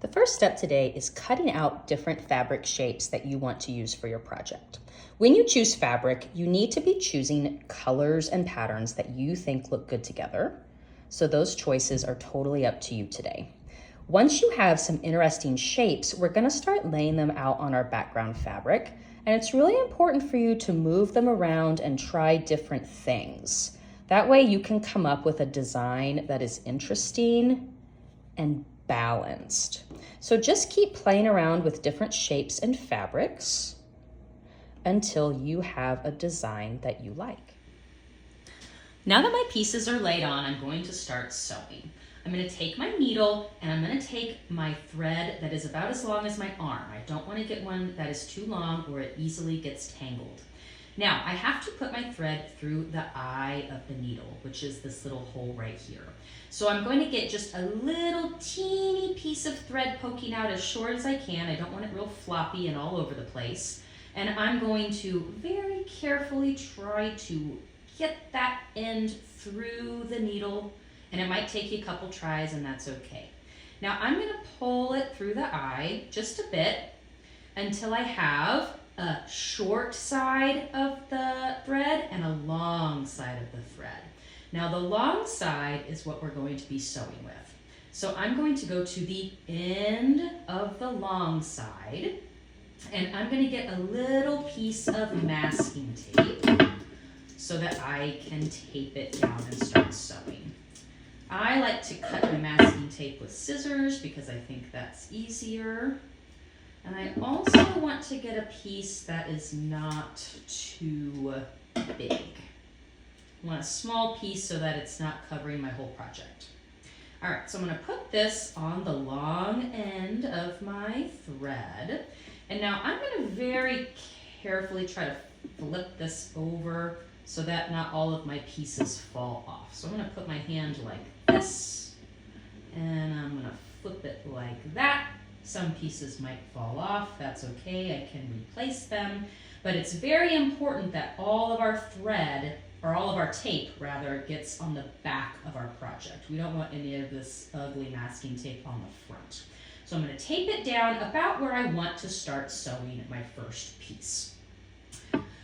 The first step today is cutting out different fabric shapes that you want to use for your project. When you choose fabric, you need to be choosing colors and patterns that you think look good together. So those choices are totally up to you today. Once you have some interesting shapes, we're gonna start laying them out on our background fabric. And it's really important for you to move them around and try different things. That way you can come up with a design that is interesting and balanced. So just keep playing around with different shapes and fabrics until you have a design that you like. Now that my pieces are laid on, I'm going to start sewing. I'm going to take my needle and I'm going to take my thread that is about as long as my arm. I don't want to get one that is too long or it easily gets tangled. Now I have to put my thread through the eye of the needle, which is this little hole right here. So I'm going to get just a little teeny piece of thread poking out as short as I can. I don't want it real floppy and all over the place. And I'm going to very carefully try to get that end through the needle, and it might take you a couple tries and that's okay. Now I'm going to pull it through the eye just a bit until I have a short side of the thread and a long side of the thread. Now the long side is what we're going to be sewing with. So I'm going to go to the end of the long side and I'm going to get a little piece of masking tape so that I can tape it down and start sewing. I like to cut my masking tape with scissors because I think that's easier. And I also want to get a piece that is not too big. I want a small piece so that it's not covering my whole project. All right, so I'm going to put this on the long end of my thread. And now I'm going to very carefully try to flip this over so that not all of my pieces fall off. So I'm going to put my hand like this, and I'm going to flip it like that. Some pieces might fall off, that's okay, I can replace them. But it's very important that all of our thread, or all of our tape rather, gets on the back of our project. We don't want any of this ugly masking tape on the front. So I'm going to tape it down about where I want to start sewing my first piece.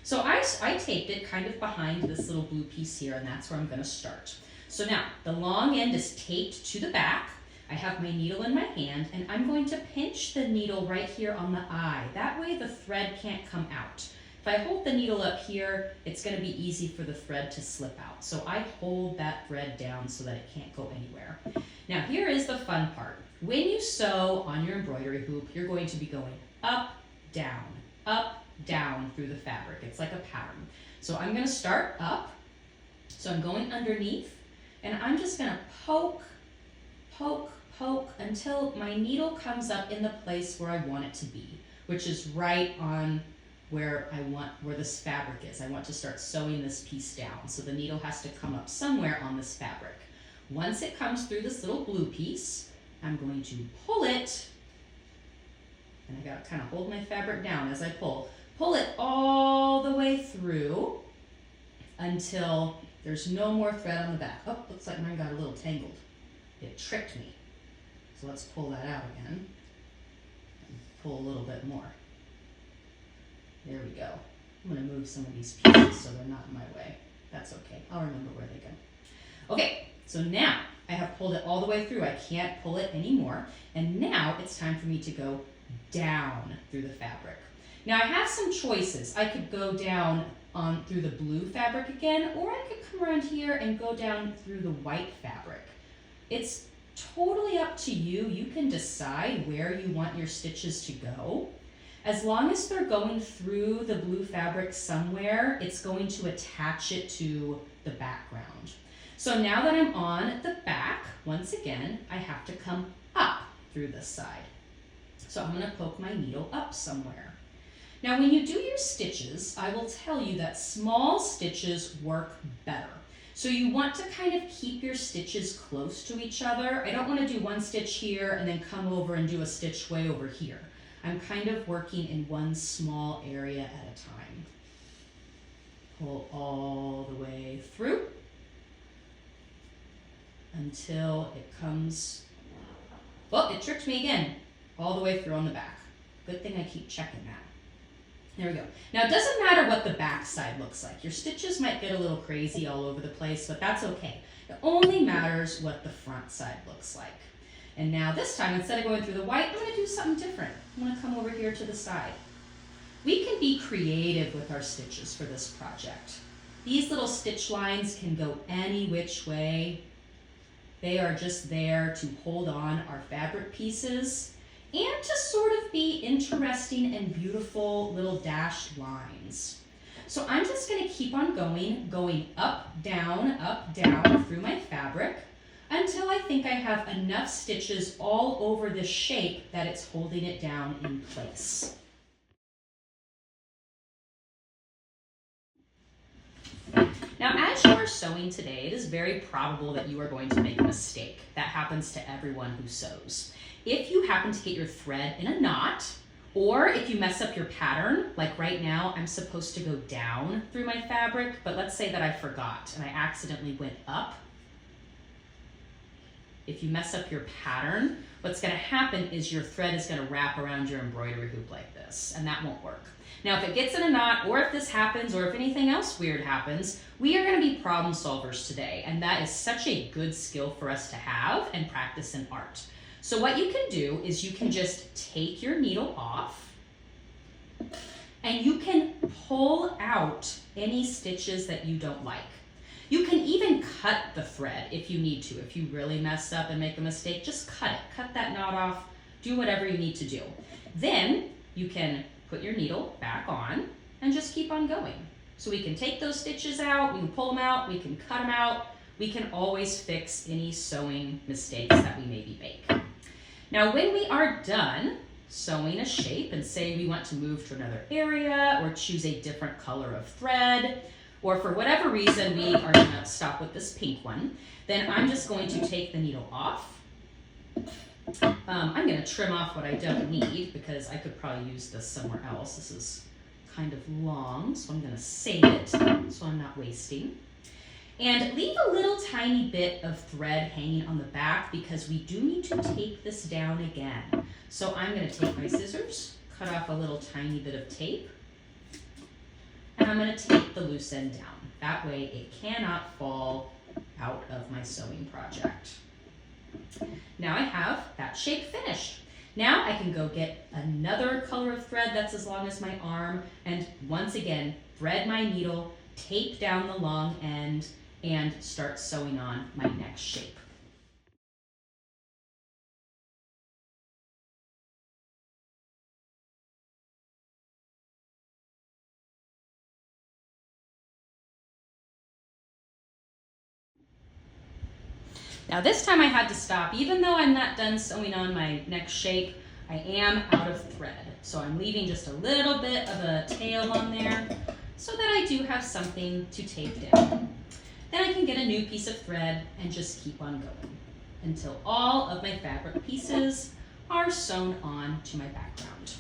So I taped it kind of behind this little blue piece here, and that's where I'm going to start. So now the long end is taped to the back. I have my needle in my hand and I'm going to pinch the needle right here on the eye. That way the thread can't come out. If I hold the needle up here, it's going to be easy for the thread to slip out. So I hold that thread down so that it can't go anywhere. Now here is the fun part. When you sew on your embroidery hoop, you're going to be going up, down through the fabric. It's like a pattern. So I'm going to start up. So I'm going underneath and I'm just going to poke until my needle comes up in the place where I want it to be, which is right on where this fabric is. I want to start sewing this piece down. So the needle has to come up somewhere on this fabric. Once it comes through this little blue piece, I'm going to pull it, and I gotta kind of hold my fabric down as I pull it all the way through until there's no more thread on the back. Oh, looks like mine got a little tangled. It tricked me. So let's pull that out again and pull a little bit more. There we go. I'm going to move some of these pieces so they're not in my way. That's okay. I'll remember where they go. Okay, so now I have pulled it all the way through. I can't pull it anymore. And now it's time for me to go down through the fabric. Now I have some choices. I could go down through the blue fabric again, or I could come around here and go down through the white fabric. It's totally up to you. You can decide where you want your stitches to go. As long as they're going through the blue fabric somewhere, it's going to attach it to the background. So now that I'm on the back, once again, I have to come up through this side. So I'm going to poke my needle up somewhere. Now when you do your stitches, I will tell you that small stitches work better. So you want to kind of keep your stitches close to each other. I don't want to do one stitch here and then come over and do a stitch way over here. I'm kind of working in one small area at a time. Pull all the way through until it comes, well, it tricked me again. all the way through on the back. Good thing I keep checking that. There we go. Now it doesn't matter what the back side looks like. Your stitches might get a little crazy all over the place, but that's okay. It only matters what the front side looks like. And now this time, instead of going through the white, I'm gonna do something different. I'm gonna come over here to the side. We can be creative with our stitches for this project. These little stitch lines can go any which way. They are just there to hold on our fabric pieces and to sort of be interesting and beautiful little dashed lines. So I'm just going to keep on going up, down, through my fabric until I think I have enough stitches all over this shape that it's holding it down in place. Now, as you are sewing today, it is very probable that you are going to make a mistake. That happens to everyone who sews. If you happen to get your thread in a knot, or if you mess up your pattern, like right now, I'm supposed to go down through my fabric, but let's say that I forgot and I accidentally went up. If you mess up your pattern, what's gonna happen is your thread is gonna wrap around your embroidery hoop like this, and that won't work. Now, if it gets in a knot, or if this happens, or if anything else weird happens, we are gonna be problem solvers today, and that is such a good skill for us to have and practice in art. So what you can do is you can just take your needle off, and you can pull out any stitches that you don't like. You can even cut the thread if you need to. If you really mess up and make a mistake, just cut it. Cut that knot off, do whatever you need to do. Then you can put your needle back on and just keep on going. So we can take those stitches out, we can pull them out, we can cut them out. We can always fix any sewing mistakes that we maybe make. Now, when we are done sewing a shape and say we want to move to another area or choose a different color of thread, or for whatever reason we are gonna stop with this pink one, then I'm just going to take the needle off. I'm gonna trim off what I don't need because I could probably use this somewhere else. This is kind of long, so I'm gonna save it so I'm not wasting. And leave a little tiny bit of thread hanging on the back because we do need to tape this down again. So I'm gonna take my scissors, cut off a little tiny bit of tape, and I'm gonna tape the loose end down. That way it cannot fall out of my sewing project. Now I have that shape finished. Now I can go get another color of thread that's as long as my arm, and once again, thread my needle, tape down the long end, and start sewing on my next shape. Now this time I had to stop. Even though I'm not done sewing on my next shape, I am out of thread. So I'm leaving just a little bit of a tail on there so that I do have something to tape down. Then I can get a new piece of thread and just keep on going until all of my fabric pieces are sewn on to my background.